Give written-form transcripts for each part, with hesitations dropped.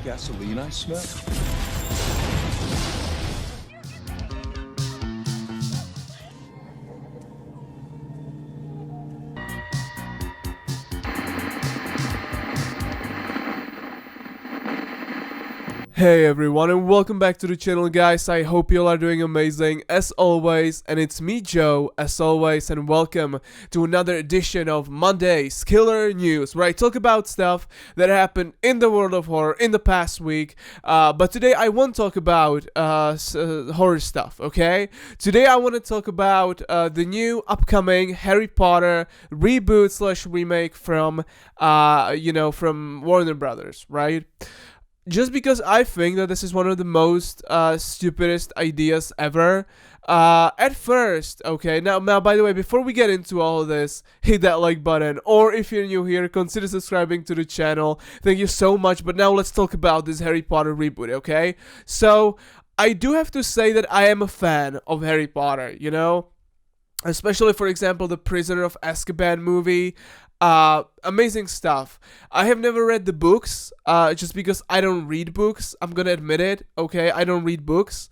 gasoline I smell? Hey everyone and welcome back to the channel, guys. I hope you all are doing amazing as always, and it's me Joe as always, and welcome to another edition of Monday's Killer News, where I talk about stuff that happened in the world of horror in the past week. But today I won't talk about horror stuff, okay? Today I want to talk about the new upcoming Harry Potter reboot slash remake from from Warner Brothers, right? Just because I think that this is one of the most stupidest ideas ever. At first, okay, now by the way, before we get into all of this, hit that like button, or if you're new here, consider subscribing to the channel. Thank you so much. But now let's talk about this Harry Potter reboot, okay? So I do have to say that I am a fan of Harry Potter, especially, for example, the Prisoner of Azkaban movie. Amazing stuff. I have never read the books, just because I don't read books. I'm gonna admit it, okay? I don't read books.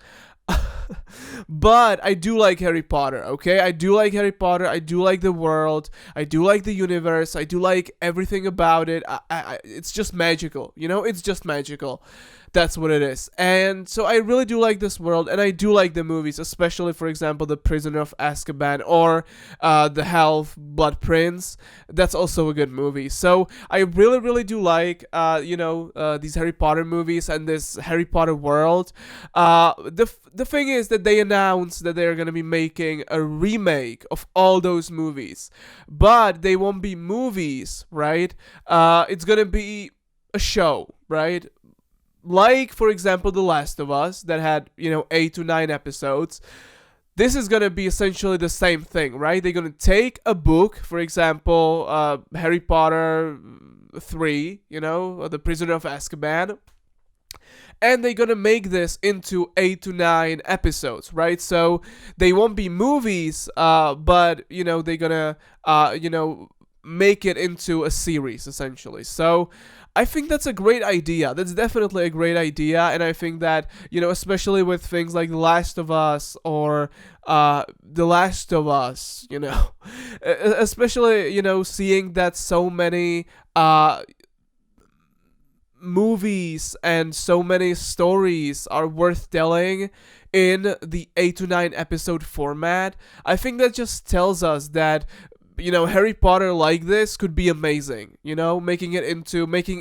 But I do like Harry Potter, okay? I do like Harry Potter. I do like the world. I do like the universe. I do like everything about it. It's just magical, It's just magical. That's what it is. And so I really do like this world, and I do like the movies, especially, for example, The Prisoner of Azkaban or The Half-Blood Prince. That's also a good movie. So I really, really do like, these Harry Potter movies and this Harry Potter world. The thing is that they announced that they're going to be making a remake of all those movies. But they won't be movies, right? It's going to be a show, right? Like, for example, The Last of Us, that had, 8 to 9 episodes. This is going to be essentially the same thing, right? They're going to take a book, for example, Harry Potter 3, The Prisoner of Azkaban, and they're going to make this into 8 to 9 episodes, right? So they won't be movies, but, they're going to, make it into a series, essentially. So I think that's a great idea. That's definitely a great idea, and I think that, especially with things like The Last of Us or The Last of Us, especially, seeing that so many movies and so many stories are worth telling in the 8 to 9 episode format. I think that just tells us that Harry Potter like this could be amazing, making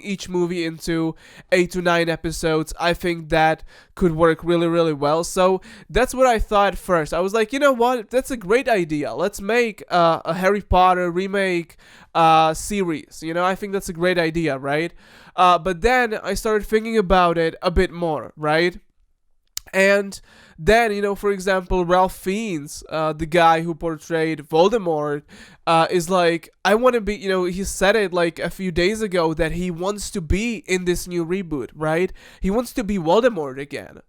each movie into 8 to 9 episodes. I think that could work really, really well. So that's what I thought first. I was like, you know what? That's a great idea. Let's make a Harry Potter remake series. I think that's a great idea, right? But then I started thinking about it a bit more, right? And then, for example, Ralph Fiennes, the guy who portrayed Voldemort, is like, I want to be, he said it like a few days ago that he wants to be in this new reboot, right? He wants to be Voldemort again,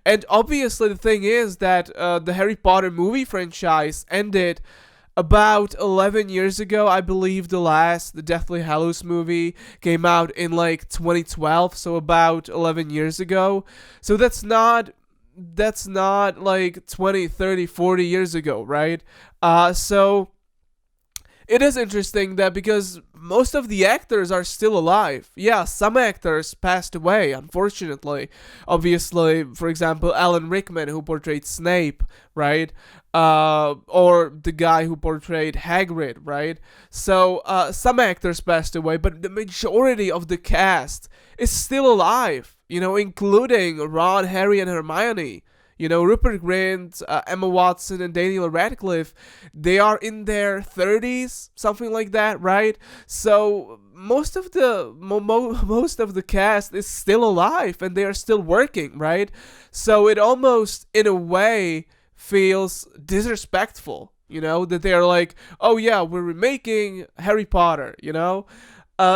And obviously the thing is that the Harry Potter movie franchise ended about 11 years ago. I believe the Deathly Hallows movie came out in like 2012, so about 11 years ago. So that's not like 20, 30, 40 years ago, right? So it is interesting that because most of the actors are still alive. Yeah, some actors passed away, unfortunately. Obviously, for example, Alan Rickman, who portrayed Snape, right? Or the guy who portrayed Hagrid, right? So some actors passed away, but the majority of the cast is still alive, including Ron, Harry, and Hermione. Rupert Grint, Emma Watson, and Daniel Radcliffe, they are in their 30s, something like that, right? So most of the cast is still alive, and they are still working, right? So it almost, in a way, feels disrespectful, that they're like, oh yeah, we're remaking Harry Potter,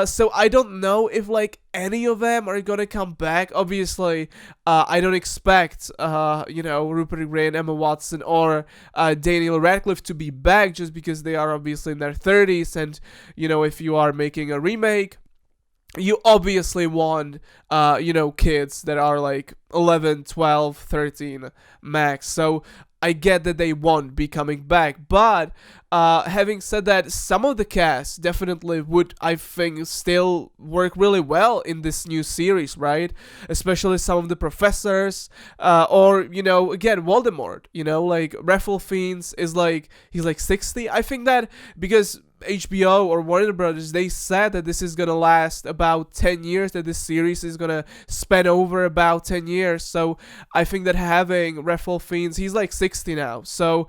So I don't know if like any of them are gonna come back. Obviously, I don't expect Rupert Grint, Emma Watson, or Daniel Radcliffe to be back just because they are obviously in their 30s, and if you are making a remake, you obviously want kids that are like 11, 12, 13 max. So I get that they won't be coming back, but having said that, some of the cast definitely would, I think, still work really well in this new series, right? Especially some of the professors, or again, Voldemort. Like Raffle Fiennes is like, he's like 60. I think that because HBO or Warner Brothers, they said that this is gonna last about 10 years, that this series is gonna span over about 10 years. So I think that having Raffle Fiennes, he's like 60 now, so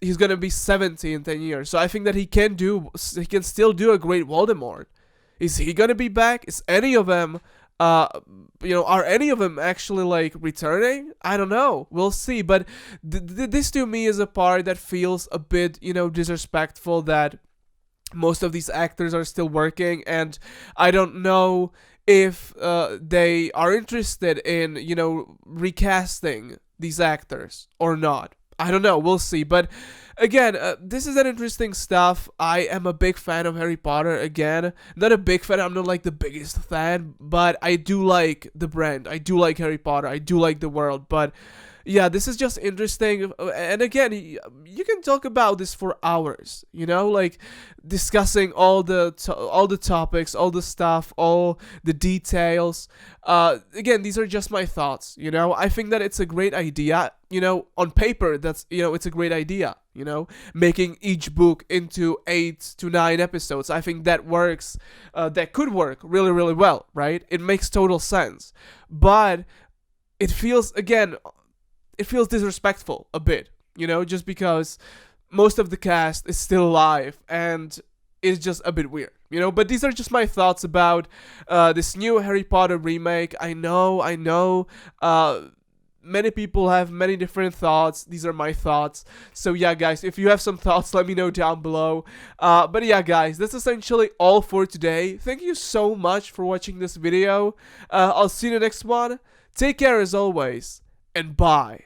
he's gonna be 70 in 10 years. So I think that he can still do a great Voldemort. Is he gonna be back? Is any of them are any of them actually like returning? I don't know. We'll see. But this to me is a part that feels a bit, disrespectful, that most of these actors are still working, and I don't know if they are interested in recasting these actors or not. I don't know. We'll see. But again, this is an interesting stuff. I am a big fan of Harry Potter. Again, not a big fan. I'm not like the biggest fan, but I do like the brand. I do like Harry Potter. I do like the world. But yeah, this is just interesting. And again, you can talk about this for hours, like discussing all the topics, all the stuff, all the details. Again, these are just my thoughts. I think that it's a great idea. On paper, that's it's a great idea. Making each book into 8 to 9 episodes. I think that works. That could work really, really well, right? It makes total sense, but it feels disrespectful a bit, just because most of the cast is still alive, and it's just a bit weird, But these are just my thoughts about this new Harry Potter remake. I know, many people have many different thoughts. These are my thoughts. So yeah, guys, if you have some thoughts, let me know down below. But yeah, guys, that's essentially all for today. Thank you so much for watching this video. I'll see you in the next one. Take care as always, and bye.